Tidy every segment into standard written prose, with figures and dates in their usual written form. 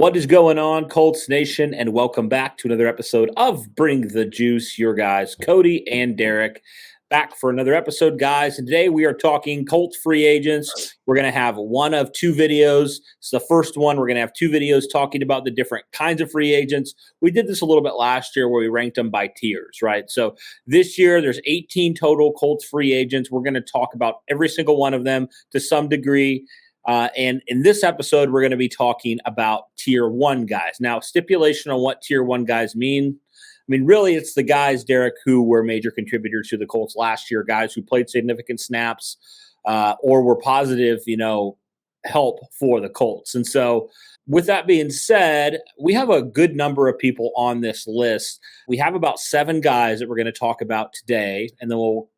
What is going on, Colts Nation? And welcome back to another episode of Bring the Juice. Your guys, Cody and Derek, back for another episode, guys. And today we are talking Colts free agents. We're going to have one of two videos. It's the first one. We're going to have two videos talking about the different kinds of free agents. We did this a little bit last year where we ranked them by tiers, right? So this year there's 18 total Colts free agents. We're going to talk about every single one of them to some degree. And in this episode, we're going to be talking about tier one guys. Now, stipulation on what tier one guys mean. I mean, really, it's the guys, Derek, who were major contributors to the Colts last year, guys who played significant snaps or were positive, help for the Colts. And so with that being said, we have a good number of people on this list. We have about 7 guys that we're going to talk about today, and then we'll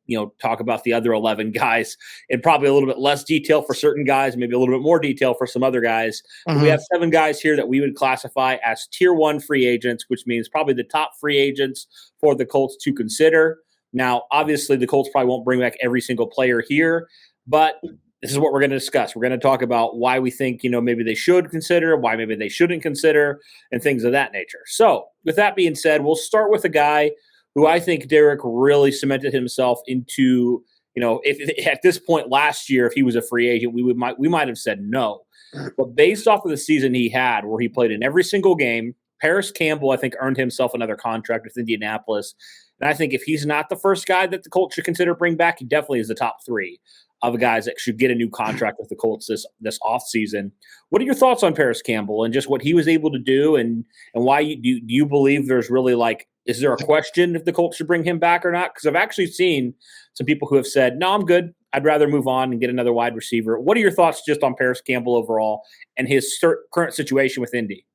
talk about the other 11 guys in probably a little bit less detail for certain guys, maybe a little bit more detail for some other guys. But we have 7 guys here that we would classify as tier 1 free agents, which means probably the top free agents for the Colts to consider. Now, obviously, the Colts probably won't bring back every single player here, but this is what we're going to discuss. We're going to talk about why we think, maybe they should consider, why maybe they shouldn't consider, and things of that nature. So with that being said, we'll start with a guy who I think Derek really cemented himself into, if at this point last year, if he was a free agent, we might have said no. But based off of the season he had, where he played in every single game, Paris Campbell, I think, earned himself another contract with Indianapolis. And I think if he's not the first guy that the Colts should consider bring back, he definitely is the top 3 of guys that should get a new contract with the Colts this offseason. What are your thoughts on Paris Campbell and just what he was able to do, and why do you believe there's really is there a question if the Colts should bring him back or not? Because I've actually seen some people who have said, no, I'm good. I'd rather move on and get another wide receiver. What are your thoughts just on Paris Campbell overall and his current situation with Indy?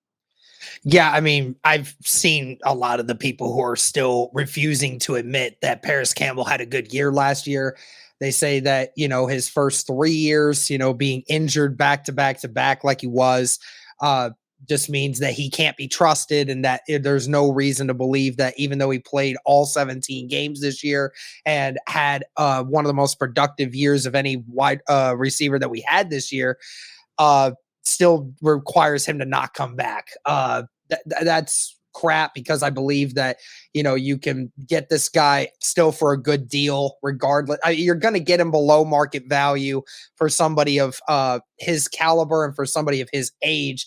Yeah, I mean, I've seen a lot of the people who are still refusing to admit that Paris Campbell had a good year last year. They say that, his first 3 years, being injured back to back to back like he was, just means that he can't be trusted, and that there's no reason to believe that even though he played all 17 games this year and had one of the most productive years of any wide receiver that we had this year, still requires him to not come back. That's crap, because I believe that, you can get this guy still for a good deal regardless. You're going to get him below market value for somebody of his caliber and for somebody of his age.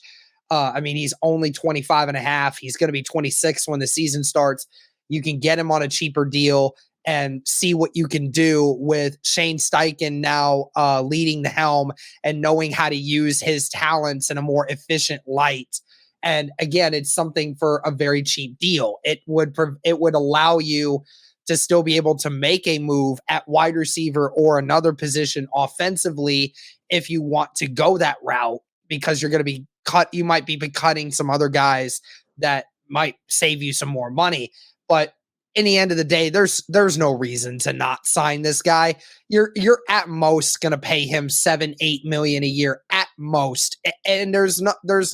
He's only 25 and a half. He's going to be 26 when the season starts. You can get him on a cheaper deal and see what you can do with Shane Steichen now leading the helm and knowing how to use his talents in a more efficient light. And again, it's something for a very cheap deal. It would allow you to still be able to make a move at wide receiver or another position offensively if you want to go that route, because you're going to be you might be cutting some other guys that might save you some more money. But in the end of the day, there's no reason to not sign this guy. You're at most going to pay him $7-8 million a year at most, and there's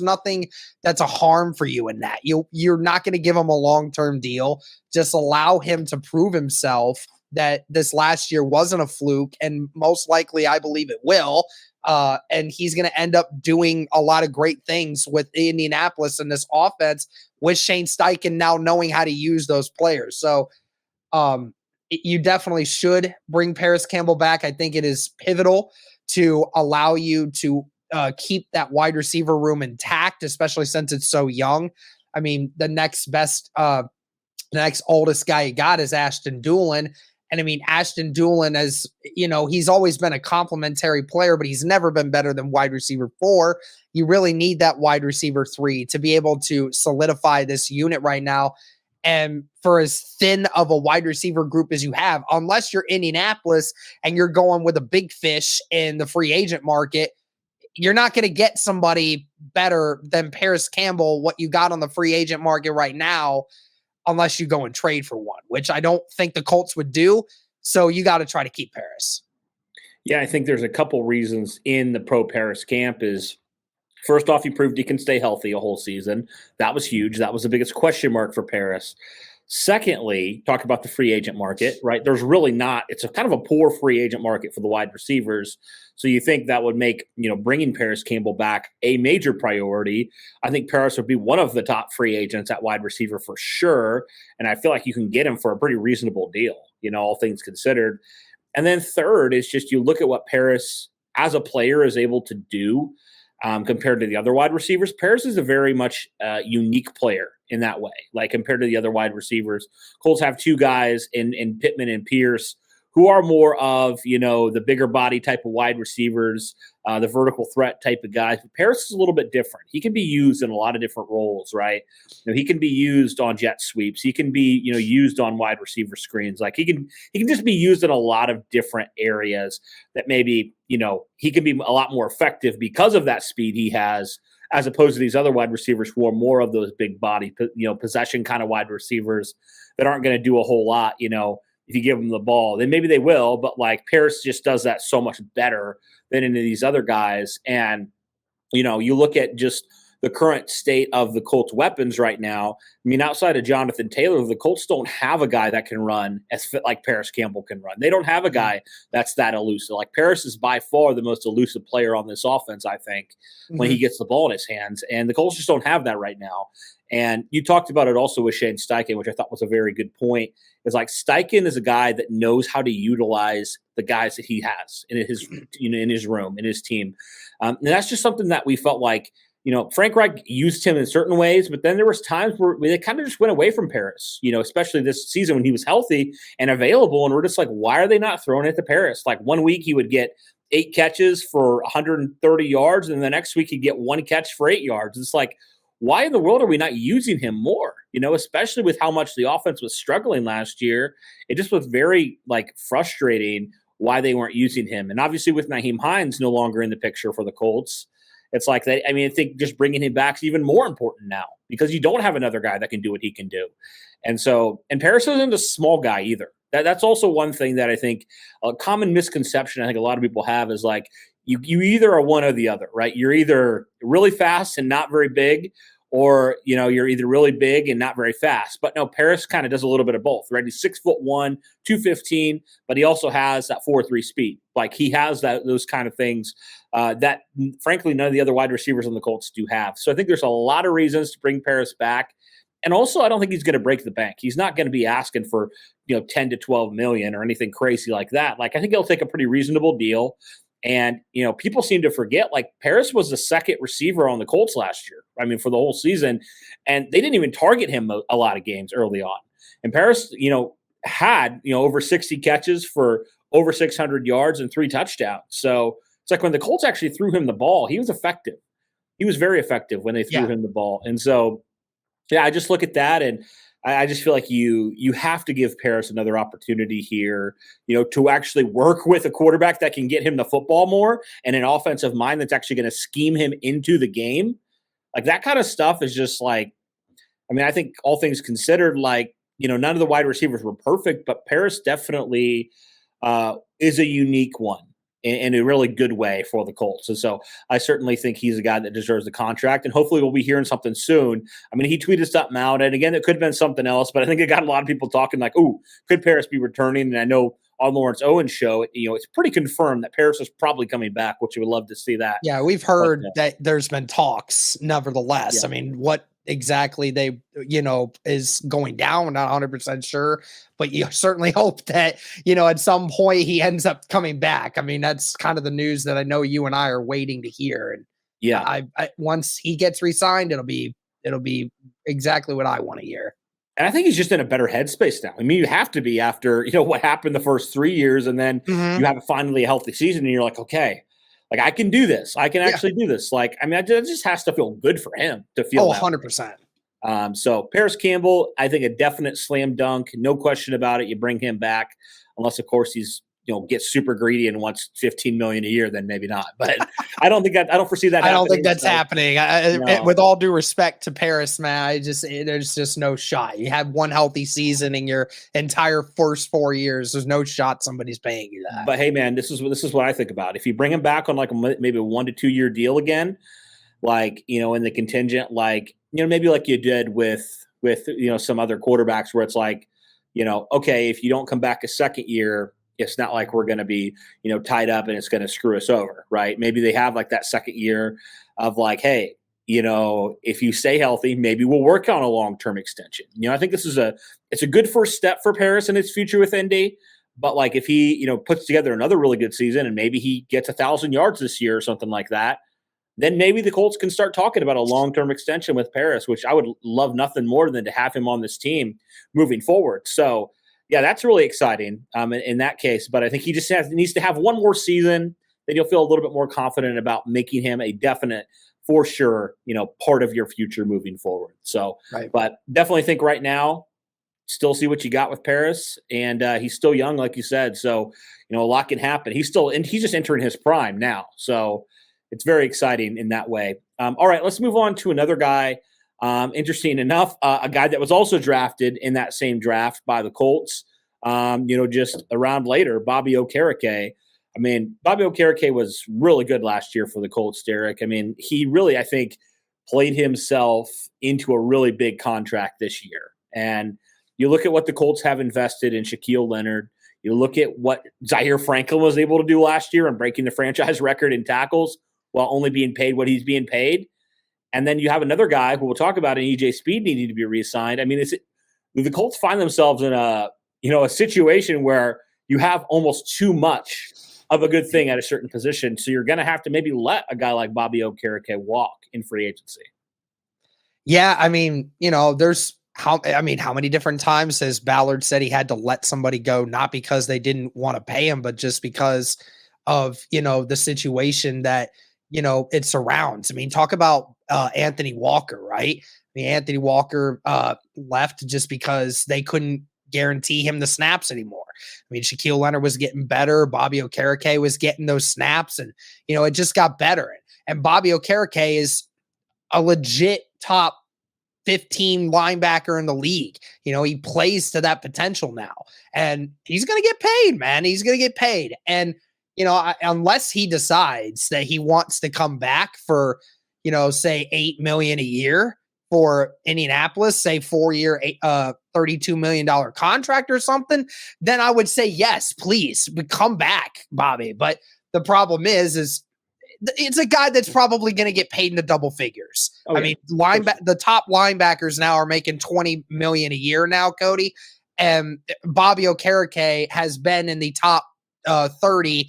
nothing that's a harm for you in that. You're not going to give him a long-term deal. Just allow him to prove himself that this last year wasn't a fluke, and most likely, I believe it will. And he's going to end up doing a lot of great things with Indianapolis in this offense, with Shane Steichen now knowing how to use those players. So you definitely should bring Paris Campbell back. I think it is pivotal to allow you to keep that wide receiver room intact, especially since it's so young. I mean, the next oldest guy you got is Ashton Doolin. And Ashton Doolin, as he's always been a complimentary player, but he's never been better than wide receiver 4. You really need that wide receiver 3 to be able to solidify this unit right now. And for as thin of a wide receiver group as you have, unless you're Indianapolis and you're going with a big fish in the free agent market, you're not going to get somebody better than Paris Campbell, what you got on the free agent market right now, unless you go and trade for one, which I don't think the Colts would do. So you got to try to keep Paris. Yeah, I think there's a couple reasons in the pro Paris camp. Is first off, he proved he can stay healthy a whole season. That was huge. That was the biggest question mark for Paris. Secondly, talk about the free agent market, right? There's really not, it's a kind of a poor free agent market for the wide receivers. So you think that would make, bringing Paris Campbell back a major priority. I think Paris would be one of the top free agents at wide receiver for sure. And I feel like you can get him for a pretty reasonable deal, all things considered. And then third is just you look at what Paris as a player is able to do compared to the other wide receivers. Paris is a very much unique player in that way, like compared to the other wide receivers. Colts have two guys in Pittman and Pierce who are more of, the bigger body type of wide receivers, the vertical threat type of guys. But Paris is a little bit different. He can be used in a lot of different roles, right? He can be used on jet sweeps. He can be, used on wide receiver screens. Like he can just be used in a lot of different areas that maybe, he can be a lot more effective because of that speed he has, as opposed to these other wide receivers who are more of those big body, possession kind of wide receivers that aren't going to do a whole lot, if you give them the ball. Then maybe they will, but like Paris just does that so much better than any of these other guys. And, you look at just the current state of the Colts weapons right now. I mean, outside of Jonathan Taylor, the Colts don't have a guy that can run as fit like Paris Campbell can run. They don't have a guy that's that elusive. Like Paris is by far the most elusive player on this offense, I think, when he gets the ball in his hands. And the Colts just don't have that right now. And you talked about it also with Shane Steichen, which I thought was a very good point. Is like Steichen is a guy that knows how to utilize the guys that he has in his room, in his team. And that's just something that we felt like, Frank Reich used him in certain ways, but then there was times where they kind of just went away from Paris, especially this season when he was healthy and available. And we're just like, why are they not throwing it to Paris? Like one week he would get 8 catches for 130 yards, and the next week he'd get 1 catch for 8 yards. It's like, why in the world are we not using him more? Especially with how much the offense was struggling last year. It just was very frustrating why they weren't using him. And obviously with Nyheim Hines no longer in the picture for the Colts, it's like I think just bringing him back is even more important now because you don't have another guy that can do what he can do. And Paris isn't a small guy either. That's also one thing that I think a common misconception I think a lot of people have is like, you either are one or the other, right? You're either really fast and not very big, or you're either really big and not very fast. But no, Paris kind of does a little bit of both, right? He's 6'1", 215, but he also has that 4.3 speed. Like he has those kind of things that frankly none of the other wide receivers on the Colts do have. So I think there's a lot of reasons to bring Paris back. And also, I don't think he's going to break the bank. He's not going to be asking for 10 to 12 million or anything crazy like that. Like I think he'll take a pretty reasonable deal. And, people seem to forget, like, Paris was the second receiver on the Colts last year. I mean, for the whole season. And they didn't even target him a lot of games early on. And Paris, had, over 60 catches for over 600 yards and 3 touchdowns. So it's like when the Colts actually threw him the ball, he was effective. He was very effective when they threw him the ball. And so, yeah, I just look at that and I just feel like you have to give Paris another opportunity here, to actually work with a quarterback that can get him the football more and an offensive mind that's actually going to scheme him into the game. Like that kind of stuff is just like, I mean, I think all things considered, like, none of the wide receivers were perfect, but Paris definitely is a unique one in a really good way for the Colts. And so I certainly think he's a guy that deserves the contract, and hopefully we'll be hearing something soon. I mean, he tweeted something out, and again, it could have been something else, but I think it got a lot of people talking like, "Ooh, could Paris be returning?" And I know on Lawrence Owen's show, it's pretty confirmed that Paris is probably coming back, which you would love to see that. Yeah, we've heard that there's been talks, nevertheless. Yeah. I mean, what exactly they, is going down, not 100% sure, but you certainly hope that, at some point he ends up coming back. I mean, that's kind of the news that I know you and I are waiting to hear. And yeah, I once he gets re-signed, it'll be exactly what I want to hear. And I think he's just in a better headspace now. I mean, you have to be after, what happened the first 3 years, and then you have finally a healthy season and you're like, okay, like I can do this. I can actually do this. Like, I mean, it just has to feel good for him to feel 100%. So Paris Campbell, I think a definite slam dunk, no question about it. You bring him back, unless of course he's gets super greedy and wants $15 million a year, then maybe not. But I don't foresee that. I don't think that's happening. With all due respect to Paris, man, there's just no shot. You have one healthy season in your entire first 4 years. There's no shot somebody's paying you that. But hey, man, this is what I think about. If you bring him back on like maybe a 1 to 2 year deal again, like in the contingent, like maybe like you did with with, some other quarterbacks where it's like, okay, if you don't come back a second year, it's not like we're going to be, tied up and it's going to screw us over, right? Maybe they have like that second year of like, hey, if you stay healthy, maybe we'll work on a long-term extension. I think it's a good first step for Paris in his future with Indy. But like if he, puts together another really good season and maybe he gets 1,000 yards this year or something like that, then maybe the Colts can start talking about a long-term extension with Paris, which I would love nothing more than to have him on this team moving forward. So, yeah, that's really exciting in that case. But I think he just needs to have one more season. Then you'll feel a little bit more confident about making him a definite, for sure, part of your future moving forward. So, Right. But definitely think right now, still see what you got with Paris. And he's still young, like you said. So, a lot can happen. He's just entering his prime now. So, it's very exciting in that way. All right, let's move on to another guy. Interesting enough, a guy that was also drafted in that same draft by the Colts, just a round later, Bobby Okereke. I mean, Bobby Okereke was really good last year for the Colts, Derek. I mean, he really, I think, played himself into a really big contract this year. And you look at what the Colts have invested in Shaquille Leonard. You look at what Zaire Franklin was able to do last year and breaking the franchise record in tackles while only being paid what he's being paid. And then you have another guy who we'll talk about in EJ Speed needing to be re-signed. I mean, the Colts find themselves in a situation where you have almost too much of a good thing at a certain position. So you're going to have to maybe let a guy like Bobby Okereke walk in free agency. Yeah, I mean, how many different times has Ballard said he had to let somebody go, not because they didn't want to pay him, but just because of, the situation that, it surrounds. I mean, talk about Anthony Walker, right? I mean, Anthony Walker left just because they couldn't guarantee him the snaps anymore. I mean, Shaquille Leonard was getting better. Bobby Okereke was getting those snaps and, it just got better. And Bobby Okereke is a legit top 15 linebacker in the league. He plays to that potential now and he's going to get paid, man. He's going to get paid. And, unless he decides that he wants to come back for, say $8 million a year for Indianapolis, say 4-year, $32 million contract or something, then I would say, yes, please come back, Bobby. But the problem is it's a guy that's probably going to get paid in the double figures. I mean, the top linebackers now are making $20 million a year now, Cody. And Bobby Okereke has been in the top 30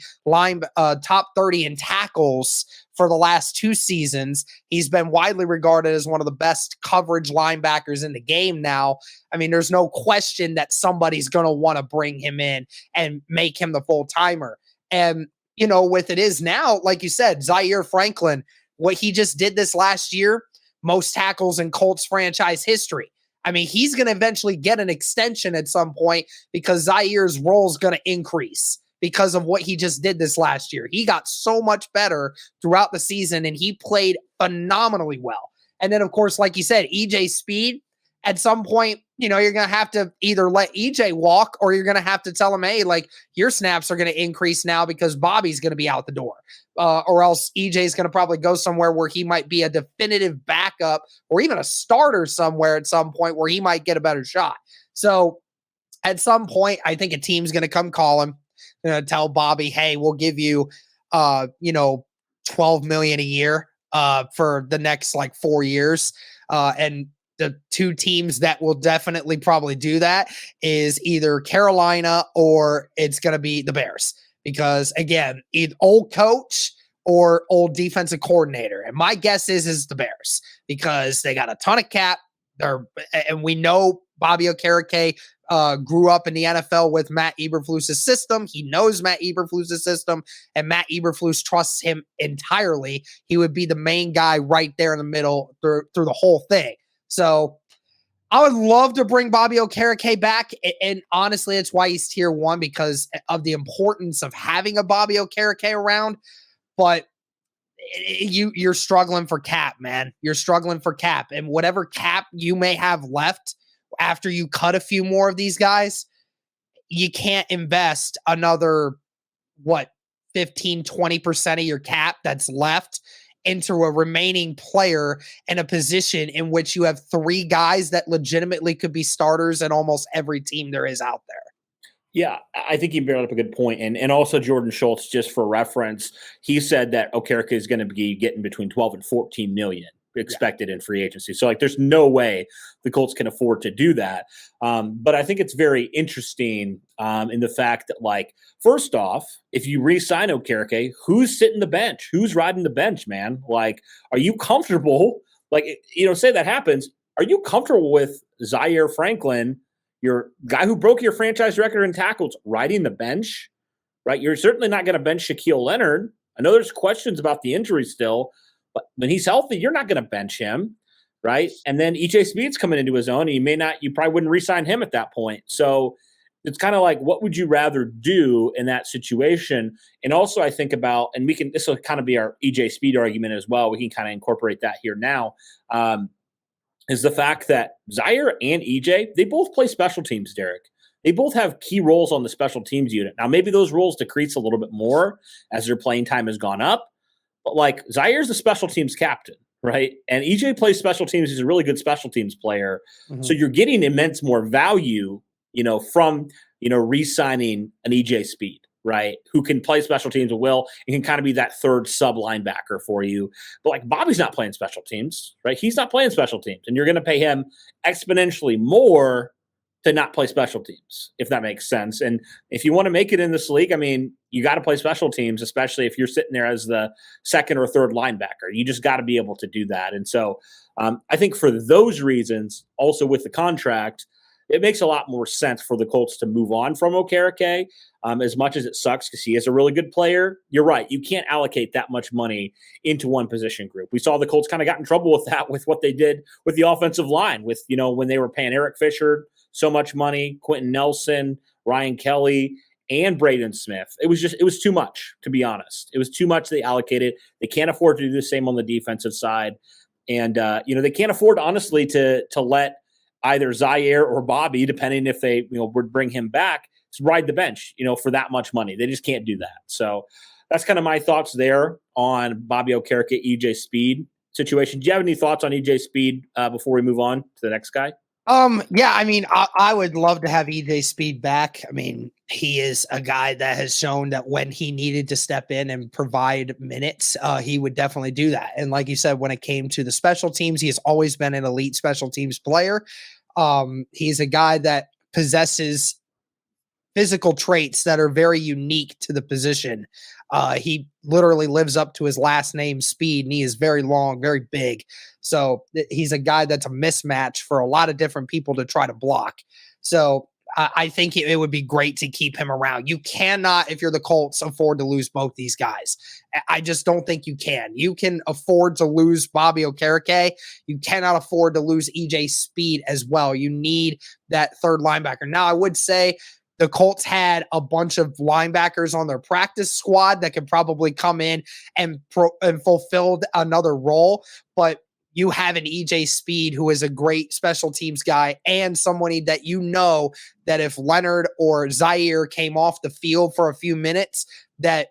in tackles for the last 2 seasons. He's been widely regarded as one of the best coverage linebackers in the game now. I mean, there's no question that somebody's going to want to bring him in and make him the full timer. And with it is now, like you said, Zaire Franklin, what he just did this last year, most tackles in Colts franchise history. I mean, he's going to eventually get an extension at some point because Zaire's role is going to increase because of what he just did this last year. He got so much better throughout the season and he played phenomenally well. And then, of course, like you said, EJ Speed, at some point, you're going to have to either let EJ walk or you're going to have to tell him, hey, like your snaps are going to increase now because Bobby's going to be out the door. Or else EJ is going to probably go somewhere where he might be a definitive backup or even a starter somewhere at some point where he might get a better shot. So at some point, I think a team's going to come call him, tell Bobby, hey, we'll give you, $12 million a year for the next 4 years. And the 2 teams that will definitely probably do that is either Carolina or it's going to be the Bears. Because again, either old coach or old defensive coordinator. And my guess is the Bears because they got a ton of cap. And we know Bobby Okereke grew up in the NFL with Matt Eberflus's system. He knows Matt Eberflus's system, and Matt Eberflus trusts him entirely. He would be the main guy right there in the middle through the whole thing. So I would love to bring Bobby Okereke back. And honestly, it's why he's tier 1 because of the importance of having a Bobby Okereke around. But you're struggling for cap, man. You're struggling for cap. And whatever cap you may have left after you cut a few more of these guys, you can't invest another, 15, 20% of your cap that's left into a remaining player in a position in which you have three guys that legitimately could be starters in almost every team there is out there. Yeah, I think you brought up a good point. And also Jordan Schultz, just for reference, he said that Okereke is going to be getting between 12 and 14 million expected in free agency. So like there's no way the Colts can afford to do that. But I think it's very interesting in the fact that, like, first off, if you re-sign Okereke, who's sitting the bench? Who's riding the bench, man? Like, are you comfortable? Like, say that happens. Are you comfortable with Zaire Franklin, your guy who broke your franchise record in tackles, riding the bench, right? You're certainly not going to bench Shaquille Leonard. I know there's questions about the injury still, but when he's healthy, you're not going to bench him, right? And then EJ Speed's coming into his own. And you probably wouldn't re-sign him at that point. So it's kind of like, what would you rather do in that situation? And also I think about, and this will kind of be our EJ Speed argument as well. We can kind of incorporate that here now. Is the fact that Zaire and EJ, they both play special teams, Derek. They both have key roles on the special teams unit. Now, maybe those roles decrease a little bit more as their playing time has gone up. But, like, Zaire's the special teams captain, right? And EJ plays special teams. He's a really good special teams player. Mm-hmm. So you're getting immense more value, from, re-signing an EJ Speed, right? Who can play special teams at will and can kind of be that third sub linebacker for you. But, like, Bobby's not playing special teams, right? He's not playing special teams. And you're going to pay him exponentially more to not play special teams, if that makes sense. And if you want to make it in this league, I mean, you got to play special teams, especially if you're sitting there as the second or third linebacker. You just got to be able to do that. And so I think for those reasons, also with the contract, it makes a lot more sense for the Colts to move on from Okereke, as much as it sucks because he is a really good player. You're right. You can't allocate that much money into one position group. We saw the Colts kind of got in trouble with that, with what they did with the offensive line, with, when they were paying Eric Fisher so much money, Quentin Nelson, Ryan Kelly, and Braden Smith. It was too much, to be honest. It was too much they allocated. They can't afford to do the same on the defensive side. And, they can't afford, honestly, to let either Zaire or Bobby, depending if they, would bring him back, ride the bench, for that much money. They just can't do that. So that's kind of my thoughts there on Bobby Okereke, EJ Speed situation. Do you have any thoughts on EJ Speed before we move on to the next guy? Yeah, I mean, I would love to have EJ Speed back. I mean, he is a guy that has shown that when he needed to step in and provide minutes, he would definitely do that. And like you said, when it came to the special teams, he has always been an elite special teams player. He's a guy that possesses physical traits that are very unique to the position. He literally lives up to his last name, Speed, and he is very long, very big. So he's a guy that's a mismatch for a lot of different people to try to block. So I think it would be great to keep him around. You cannot, if you're the Colts, afford to lose both these guys. I just don't think you can. You can afford to lose Bobby Okereke. You cannot afford to lose EJ Speed as well. You need that third linebacker. Now, I would say the Colts had a bunch of linebackers on their practice squad that could probably come in and fulfill another role, but you have an EJ Speed who is a great special teams guy and somebody that that if Leonard or Zaire came off the field for a few minutes, that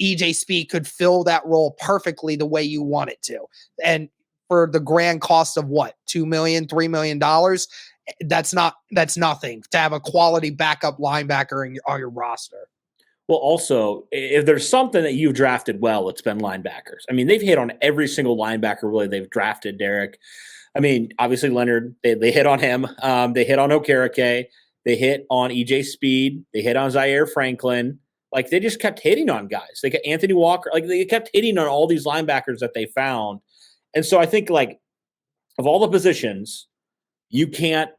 EJ Speed could fill that role perfectly the way you want it to. And for the grand cost of what, $2 million, $3 million, that's nothing to have a quality backup linebacker on your roster. Well, also, if there's something that you've drafted well, it's been linebackers. I mean, they've hit on every single linebacker really they've drafted, Derek. I mean, obviously Leonard, they hit on him. They hit on Okereke. They hit on EJ Speed. They hit on Zaire Franklin. Like, they just kept hitting on guys. They got Anthony Walker. Like, they kept hitting on all these linebackers that they found. And so I think, like, of all the positions, you can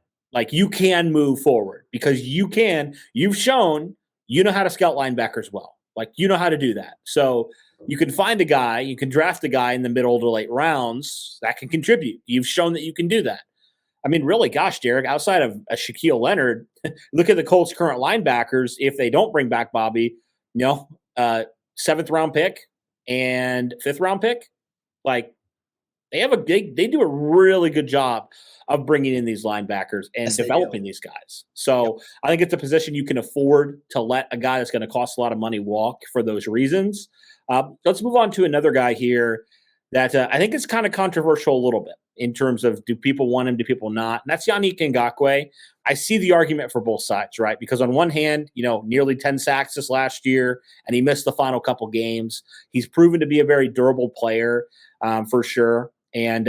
move forward because you've shown you know how to scout linebackers well. Like, you know how to do that. So you can find a guy, you can draft a guy in the middle to late rounds that can contribute. You've shown that you can do that. I mean, really, gosh, Derek, outside of a Shaquille Leonard, look at the Colts' current linebackers. If they don't bring back Bobby, 7th round pick and 5th round pick, like, they do a really good job of bringing in these linebackers and developing these guys. So I think it's a position you can afford to let a guy that's going to cost a lot of money walk for those reasons. Let's move on to another guy here that I think is kind of controversial a little bit in terms of do people want him, do people not? And that's Yannick Ngakoue. I see the argument for both sides, right? Because on one hand, nearly 10 sacks this last year, and he missed the final couple games. He's proven to be a very durable player for sure. And,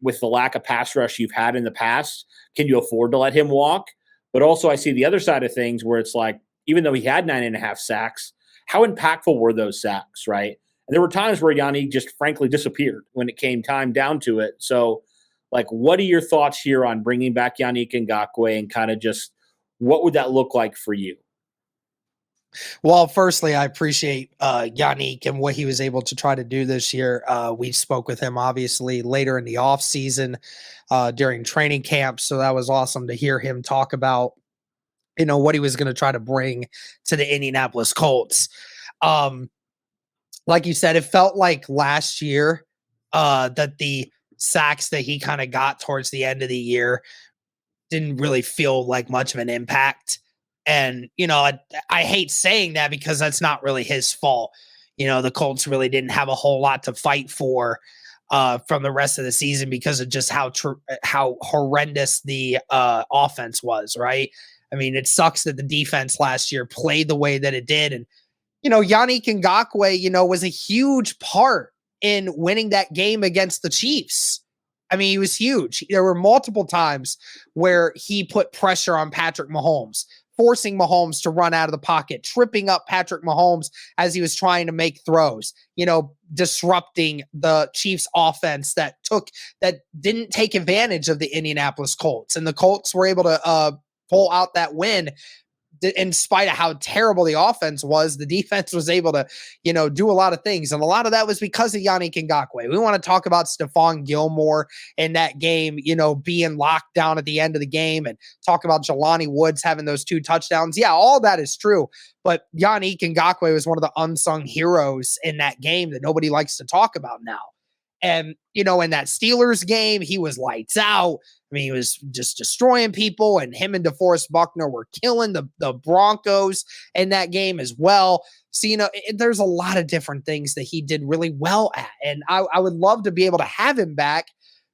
with the lack of pass rush you've had in the past, can you afford to let him walk? But also, I see the other side of things where it's like, even though he had 9.5 sacks, how impactful were those sacks, right? And there were times where Yanni just frankly disappeared when it came time down to it. So, like, what are your thoughts here on bringing back Yannick Ngakoue and kind of just what would that look like for you? Well, firstly, I appreciate Yannick and what he was able to try to do this year. We spoke with him obviously later in the off season during training camp, so that was awesome to hear him talk about what he was going to try to bring to the Indianapolis Colts. Um, like you said, it felt like last year that the sacks that he kind of got towards the end of the year didn't really feel like much of an impact. And, I hate saying that because that's not really his fault. The Colts really didn't have a whole lot to fight for from the rest of the season because of just how horrendous the offense was, right? I mean, it sucks that the defense last year played the way that it did. And, Yannick Ngakoue, was a huge part in winning that game against the Chiefs. I mean, he was huge. There were multiple times where he put pressure on Patrick Mahomes, forcing Mahomes to run out of the pocket, tripping up Patrick Mahomes as he was trying to make throws, disrupting the Chiefs offense that didn't take advantage of the Indianapolis Colts. And the Colts were able to pull out that win in spite of how terrible the offense was. The defense was able to, do a lot of things. And a lot of that was because of Yannick Ngakoue. We want to talk about Stephon Gilmore in that game, being locked down at the end of the game, and talk about Jelani Woods having those 2 touchdowns. Yeah, all that is true. But Yannick Ngakoue was one of the unsung heroes in that game that nobody likes to talk about now. And, in that Steelers game, he was lights out. I mean, he was just destroying people, and him and DeForest Buckner were killing the Broncos in that game as well. So, there's a lot of different things that he did really well at. And I would love to be able to have him back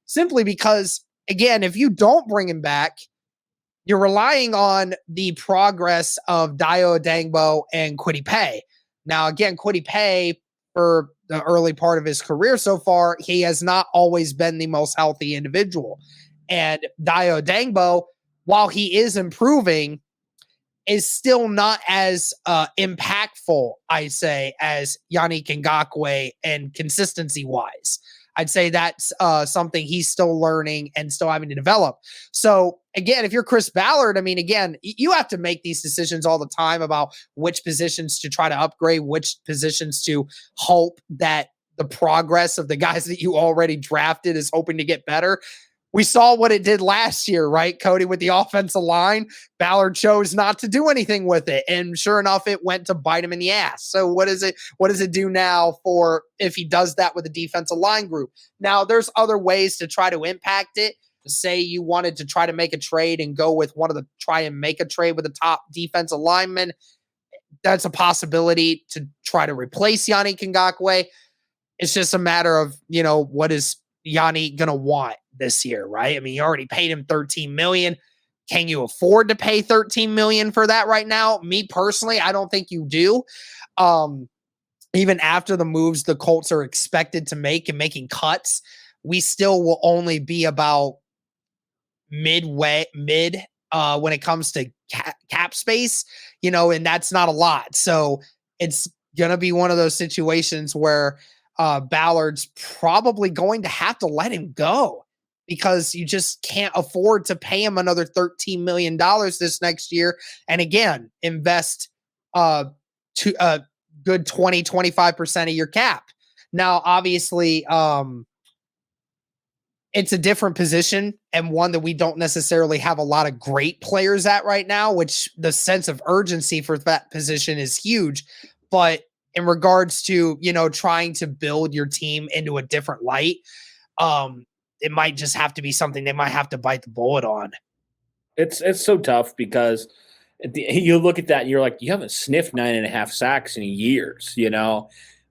simply because, again, if you don't bring him back, you're relying on the progress of Dio Dangbo and Kwity Paye. Now, again, Kwity Paye, for the early part of his career so far, he has not always been the most healthy individual. And Dio Dangbo, while he is improving, is still not as impactful, I say, as Yannick Ngakoue and consistency-wise. I'd say that's something he's still learning and still having to develop. So, again, if you're Chris Ballard, I mean, again, you have to make these decisions all the time about which positions to try to upgrade, which positions to hope that the progress of the guys that you already drafted is hoping to get better. We saw what it did last year, right, Cody, with the offensive line. Ballard chose not to do anything with it, and sure enough, it went to bite him in the ass. So what does it do now for if he does that with a defensive line group? Now, there's other ways to try to impact it. Say you wanted to try to make a trade and go with try and make a trade with the top defensive lineman. That's a possibility to try to replace Yannick Ngakoue. It's just a matter of, what is Yanni gonna want this year, right? I mean, you already paid him $13 million. Can you afford to pay $13 million for that right now? Me personally, I don't think you do. Even after the moves the Colts are expected to make and making cuts, we still will only be about mid when it comes to cap space, and that's not a lot. So it's gonna be one of those situations where Ballard's probably going to have to let him go because you just can't afford to pay him another $13 million this next year. And again, invest to a good 20-25% of your cap. Now, obviously, it's a different position and one that we don't necessarily have a lot of great players at right now, which the sense of urgency for that position is huge. But in regards to, trying to build your team into a different light, it might just have to be something they might have to bite the bullet on. It's so tough because you look at that and you're like, you haven't sniffed 9.5 sacks in years,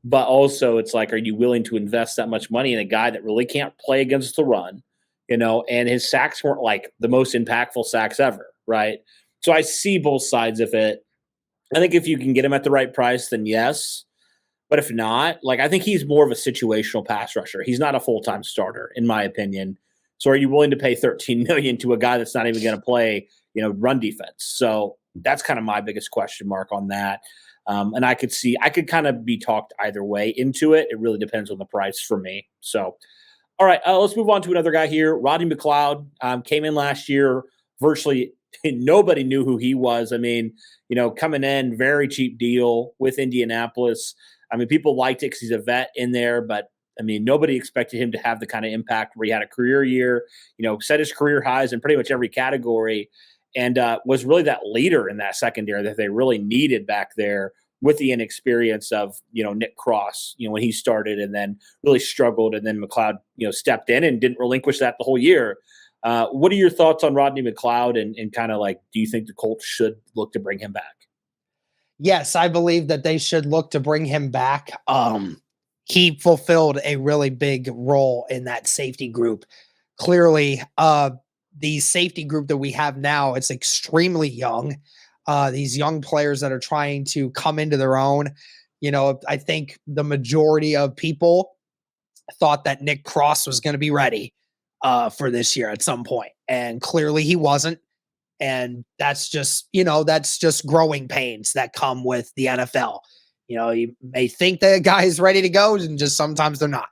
But also, it's like, are you willing to invest that much money in a guy that really can't play against the run? And his sacks weren't like the most impactful sacks ever, right? So I see both sides of it. I think if you can get him at the right price, then yes. But if not, like I think he's more of a situational pass rusher. He's not a full time starter, in my opinion. So are you willing to pay 13 million to a guy that's not even going to play, run defense? So that's kind of my biggest question mark on that. And I could kind of be talked either way into it. It really depends on the price for me. So, all right, let's move on to another guy here. Rodney McLeod came in last year. Virtually nobody knew who he was. I mean, coming in, very cheap deal with Indianapolis. I mean, people liked it because he's a vet in there, but I mean, nobody expected him to have the kind of impact where he had a career year, set his career highs in pretty much every category, and was really that leader in that secondary that they really needed back there with the inexperience of, Nick Cross, when he started and then really struggled. And then McLeod, stepped in and didn't relinquish that the whole year. What are your thoughts on Rodney McLeod and kind of like, do you think the Colts should look to bring him back? Yes, I believe that they should look to bring him back. He fulfilled a really big role in that safety group. Clearly, the safety group that we have now, it's extremely young. These young players that are trying to come into their own. I think the majority of people thought that Nick Cross was going to be ready for this year at some point, and clearly he wasn't. And that's just growing pains that come with the NFL. You may think that a guy is ready to go, and just sometimes they're not.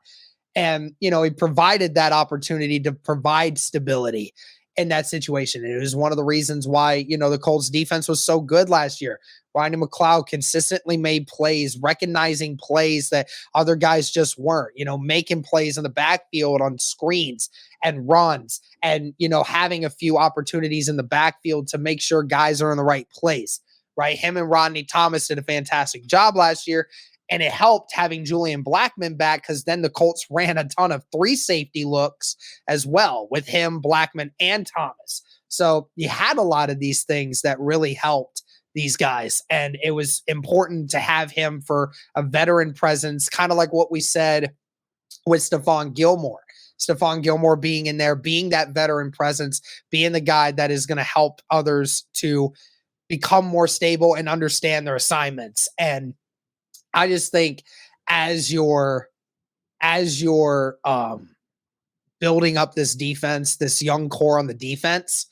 And, he provided that opportunity to provide stability in that situation. And it was one of the reasons why, the Colts defense was so good last year. Rodney McLeod consistently made plays, recognizing plays that other guys just weren't, making plays in the backfield on screens and runs and, having a few opportunities in the backfield to make sure guys are in the right place, right? Him and Rodney Thomas did a fantastic job last year. And it helped having Julian Blackmon back because then the Colts ran a ton of 3 safety looks as well with him, Blackmon, and Thomas. So you had a lot of these things that really helped these guys. And it was important to have him for a veteran presence, kind of like what we said with Stephon Gilmore. Stephon Gilmore being in there, being that veteran presence, being the guy that is going to help others to become more stable and understand their assignments. And I just think as you're building up this defense, this young core on the defense,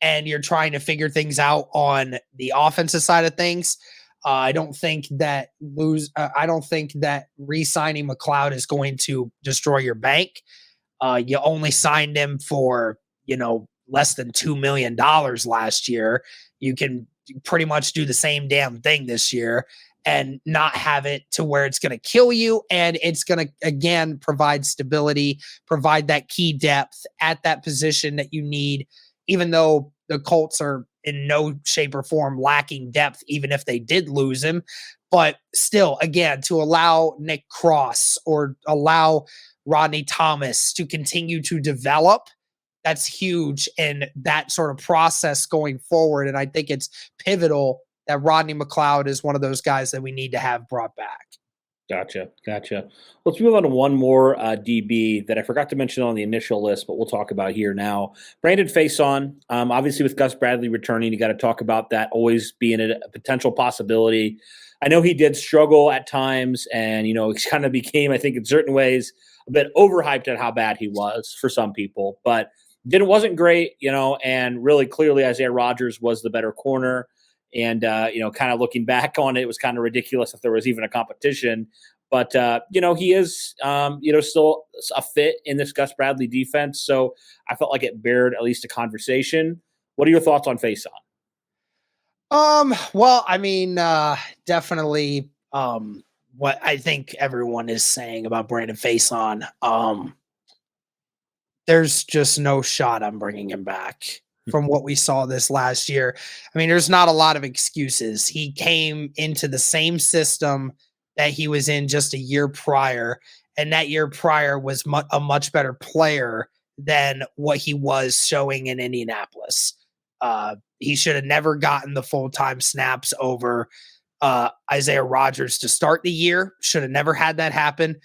and you're trying to figure things out on the offensive side of things, I don't think that re-signing McLeod is going to destroy your bank. You only signed him for less than $2 million last year. You can pretty much do the same damn thing this year and not have it to where it's going to kill you. And it's going to, again, provide stability, provide that key depth at that position that you need, even though the Colts are in no shape or form lacking depth, even if they did lose him. But still, again, to allow Nick Cross or allow Rodney Thomas to continue to develop, that's huge in that sort of process going forward. And I think it's pivotal that Rodney McLeod is one of those guys that we need to have brought back. Gotcha. Let's move on to one more DB that I forgot to mention on the initial list, but we'll talk about here now. Brandon Faison, obviously with Gus Bradley returning, you got to talk about that always being a potential possibility. I know he did struggle at times and, he kind of became, I think in certain ways, a bit overhyped at how bad he was for some people, but wasn't great, and really clearly Isaiah Rodgers was the better corner. And, kind of looking back on it, it was kind of ridiculous if there was even a competition. But, he is, still a fit in this Gus Bradley defense. So I felt like it bared at least a conversation. What are your thoughts on Faison? Well, I mean, definitely what I think everyone is saying about Brandon Faison. There's just no shot I'm bringing him back from what we saw this last year. I mean, there's not a lot of excuses. He came into the same system that he was in just a year prior, and that year prior was a much better player than what he was showing in Indianapolis. He should have never gotten the full-time snaps over Isaiah Rodgers to start the year. Should have never had that happen.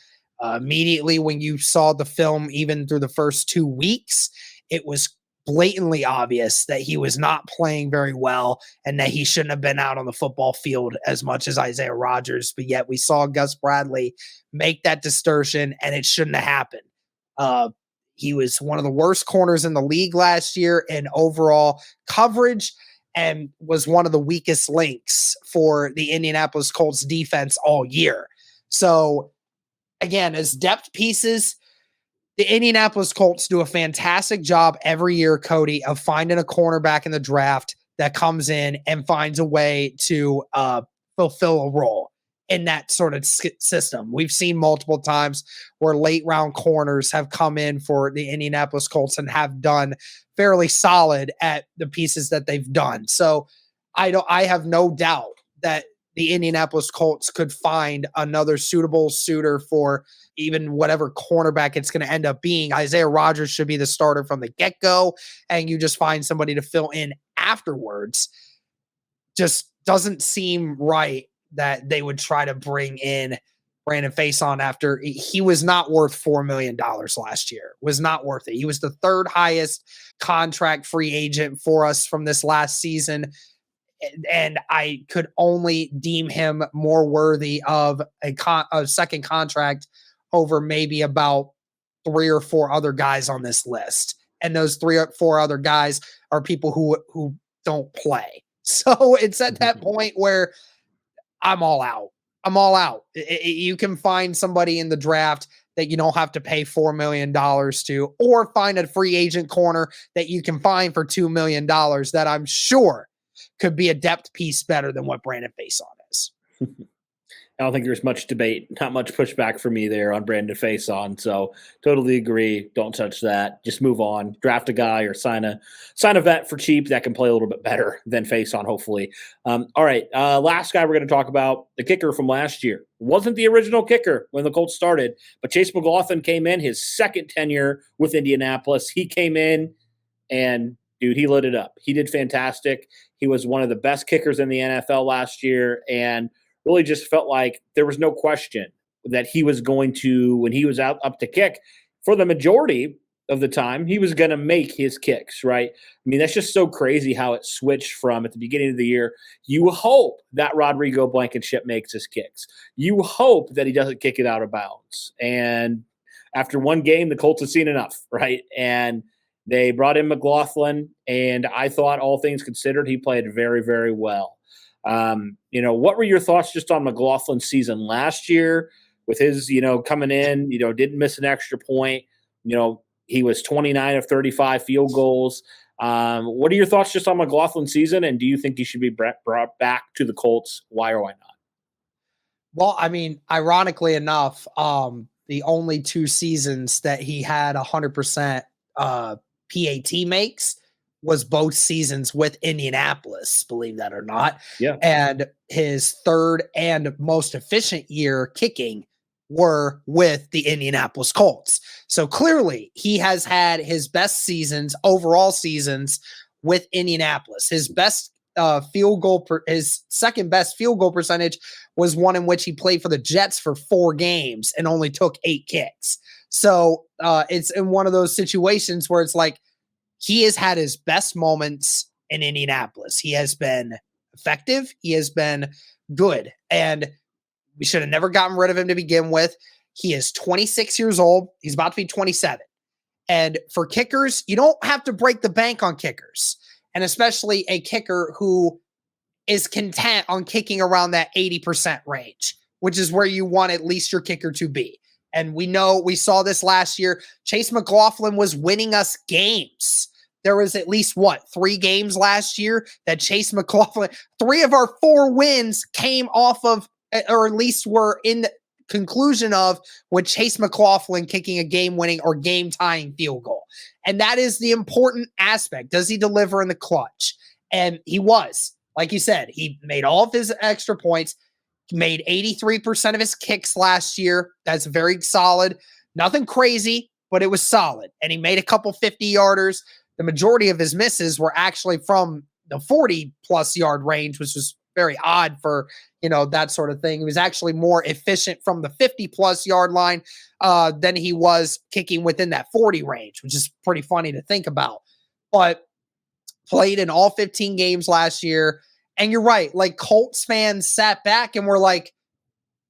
Immediately when you saw the film, even through the first 2 weeks, it was blatantly obvious that he was not playing very well and that he shouldn't have been out on the football field as much as Isaiah Rodgers. But yet we saw Gus Bradley make that distortion, and it shouldn't have happened. He was one of the worst corners in the league last year in overall coverage and was one of the weakest links for the Indianapolis Colts defense all year. So again, as depth pieces, the Indianapolis Colts do a fantastic job every year, Cody, of finding a cornerback in the draft that comes in and finds a way to fulfill a role in that sort of system. We've seen multiple times where late round corners have come in for the Indianapolis Colts and have done fairly solid at the pieces that they've done. So I have no doubt that the Indianapolis Colts could find another suitable suitor for even whatever cornerback it's going to end up being. Isaiah Rodgers should be the starter from the get-go, and you just find somebody to fill in afterwards. Just doesn't seem right that they would try to bring in Brandon Faison after he was not worth $4 million last year. Was not worth it. He was the third highest contract free agent for us from this last season. And I could only deem him more worthy of a second contract over maybe about 3 or 4 other guys on this list. And those 3 or 4 other guys are people who don't play. So it's at that point where I'm all out. I'm all out. You can find somebody in the draft that you don't have to pay $4 million to, or find a free agent corner that you can find for $2 million that I'm sure could be a depth piece better than what Brandon Faison is. I don't think there's much debate, not much pushback for me there on Brandon Faison. So totally agree. Don't touch that. Just move on. Draft a guy or sign a vet for cheap that can play a little bit better than Faison, hopefully. All right. Last guy we're going to talk about, the kicker from last year. Wasn't the original kicker when the Colts started, but Chase McLaughlin came in his second tenure with Indianapolis. He came in and, dude, he lit it up. He did fantastic. He was one of the best kickers in the NFL last year, and really just felt like there was no question that he was going to, when he was out up to kick, for the majority of the time, he was going to make his kicks, right? I mean, that's just so crazy how it switched from at the beginning of the year. You hope that Rodrigo Blankenship makes his kicks. You hope that he doesn't kick it out of bounds. And after one game, the Colts have seen enough, right? And they brought in McLaughlin, and I thought, all things considered, he played very, very well. What were your thoughts just on McLaughlin's season last year with his, coming in, didn't miss an extra point. He was 29 of 35 field goals. What are your thoughts just on McLaughlin's season? And do you think he should be brought back to the Colts? Why or why not? Well, I mean, ironically enough, the only 2 seasons that he had 100% PAT makes was both seasons with Indianapolis, believe that or not. Yeah. And his third and most efficient year kicking were with the Indianapolis Colts. So clearly he has had his best seasons, overall seasons with Indianapolis. His best his second best field goal percentage was one in which he played for the Jets for 4 games and only took 8 kicks. So it's in one of those situations where it's like, he has had his best moments in Indianapolis. He has been effective. He has been good. And we should have never gotten rid of him to begin with. He is 26 years old. He's about to be 27. And for kickers, you don't have to break the bank on kickers. And especially a kicker who is content on kicking around that 80% range, which is where you want at least your kicker to be. And we saw this last year. Chase McLaughlin was winning us games. There was at least 3 games last year that Chase McLaughlin, 3 of our 4 wins came off of, or at least were in the conclusion of, with Chase McLaughlin kicking a game-winning or game-tying field goal. And that is the important aspect. Does he deliver in the clutch? And he was. Like you said, he made all of his extra points. Made 83% of his kicks last year. That's very solid. Nothing crazy, but it was solid. And he made a couple 50-yarders. The majority of his misses were actually from the 40-plus yard range, which was very odd for, that sort of thing. He was actually more efficient from the 50-plus yard line than he was kicking within that 40 range, which is pretty funny to think about. But played in all 15 games last year. And you're right. Like, Colts fans sat back and were like,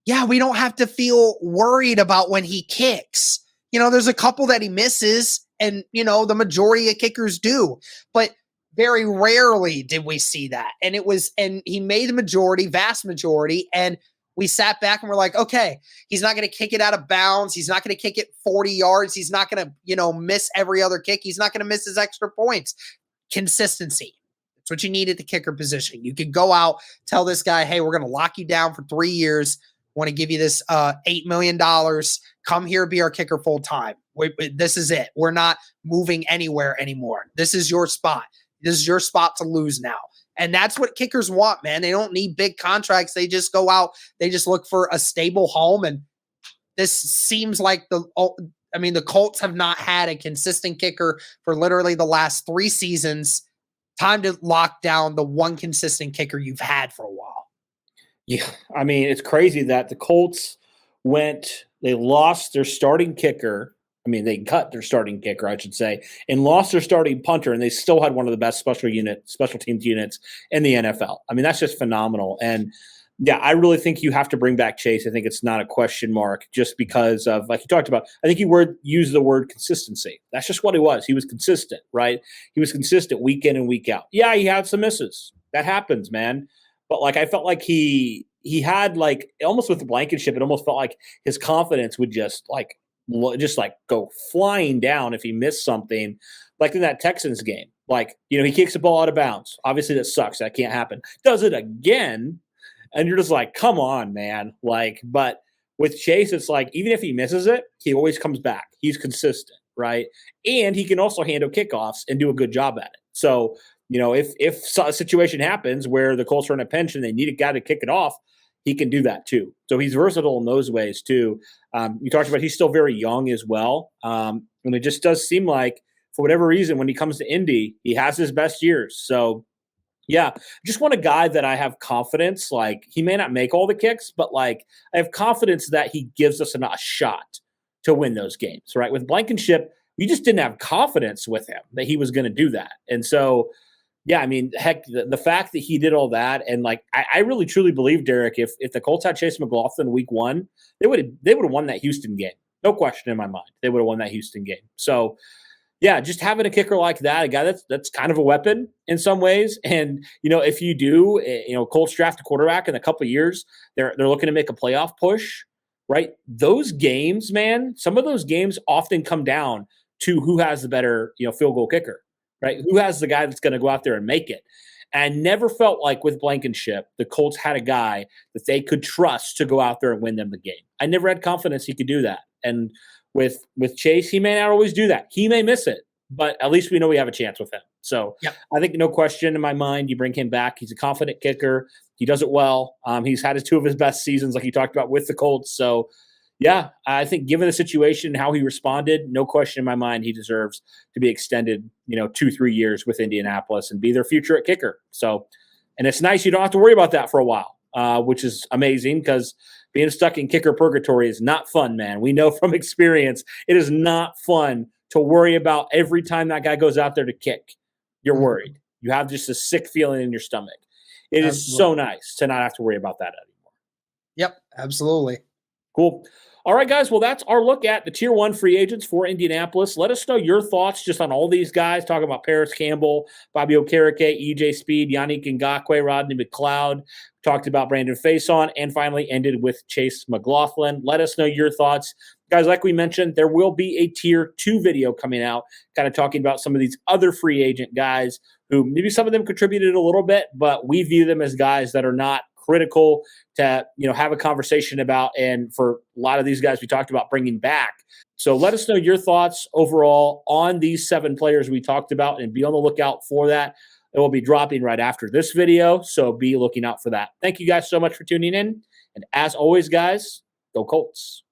yeah, we don't have to feel worried about when he kicks. There's a couple that he misses, and, the majority of kickers do. But very rarely did we see that. And he made the vast majority. And we sat back and we're like, okay, he's not going to kick it out of bounds. He's not going to kick it 40 yards. He's not going to, miss every other kick. He's not going to miss his extra points. Consistency. That's what you need at the kicker position. You could go out, tell this guy, hey, we're going to lock you down for 3 years. Want to give you this $8 million. Come here, be our kicker full time. This is it. We're not moving anywhere anymore. This is your spot. This is your spot to lose now. And that's what kickers want, man. They don't need big contracts. They just go out. They just look for a stable home. And this seems like the Colts have not had a consistent kicker for literally the last 3 seasons. Time to lock down the one consistent kicker you've had for a while. Yeah, it's crazy that the Colts they lost their starting kicker. They cut their starting kicker, I should say, and lost their starting punter, and they still had one of the best special teams units in the NFL. That's just phenomenal. And yeah, I really think you have to bring back Chase. I think it's not a question mark just because of, like you talked about, I think you used the word consistency. That's just what he was. He was consistent, right? He was consistent week in and week out. Yeah, he had some misses. That happens, man. But I felt like he had almost with the Blankenship, it almost felt like his confidence would just go flying down if he missed something, like in that Texans game. He kicks the ball out of bounds. Obviously, that sucks. That can't happen. Does it again, and you're just like, come on, man. But with Chase, it's even if he misses it, he always comes back. He's consistent, right? And he can also handle kickoffs and do a good job at it. So, if a situation happens where the Colts are in a pinch and they need a guy to kick it off, he can do that too. So he's versatile in those ways too. You talked about he's still very young as well. And it just does seem like, for whatever reason, when he comes to Indy, he has his best years. So yeah, just want a guy that I have confidence. He may not make all the kicks, but I have confidence that he gives us a shot to win those games, right? With Blankenship, we just didn't have confidence with him that he was going to do that. And so, yeah, heck, the fact that he did all that, and I really truly believe, Derek, if the Colts had Chase McLaughlin week 1, they would have won that Houston game. No question in my mind. They would have won that Houston game. So, yeah, just having a kicker like that, a guy that's kind of a weapon in some ways. And, if you do, Colts draft a quarterback in a couple of years, they're looking to make a playoff push, right? Those games, man, some of those games often come down to who has the better, field goal kicker. Right? Who has the guy that's going to go out there and make it? And I never felt like with Blankenship, the Colts had a guy that they could trust to go out there and win them the game. I never had confidence he could do that. And with Chase, he may not always do that. He may miss it, but at least we know we have a chance with him. So yeah. I think no question in my mind, you bring him back. He's a confident kicker. He does it well. He's had 2 of his best seasons, like you talked about with the Colts. So yeah, I think given the situation and how he responded, no question in my mind, he deserves to be extended, 2-3 years with Indianapolis and be their future at kicker. So, and it's nice you don't have to worry about that for a while, which is amazing because being stuck in kicker purgatory is not fun, man. We know from experience, it is not fun to worry about every time that guy goes out there to kick. You're worried. You have just a sick feeling in your stomach. It is so nice to not have to worry about that anymore. Yep, absolutely. Cool. All right, guys. Well, that's our look at the Tier 1 free agents for Indianapolis. Let us know your thoughts just on all these guys, talking about Paris Campbell, Bobby Okereke, EJ Speed, Yannick Ngakoue, Rodney McLeod. Talked about Brandon Faison, and finally ended with Chase McLaughlin. Let us know your thoughts. Guys, like we mentioned, there will be a Tier 2 video coming out, kind of talking about some of these other free agent guys who maybe some of them contributed a little bit, but we view them as guys that are not critical to have a conversation about, and for a lot of these guys we talked about bringing back. So let us know your thoughts overall on these 7 players we talked about, and be on the lookout for that. It will be dropping right after this video, so be looking out for that. Thank you guys so much for tuning in, and as always, guys, go Colts.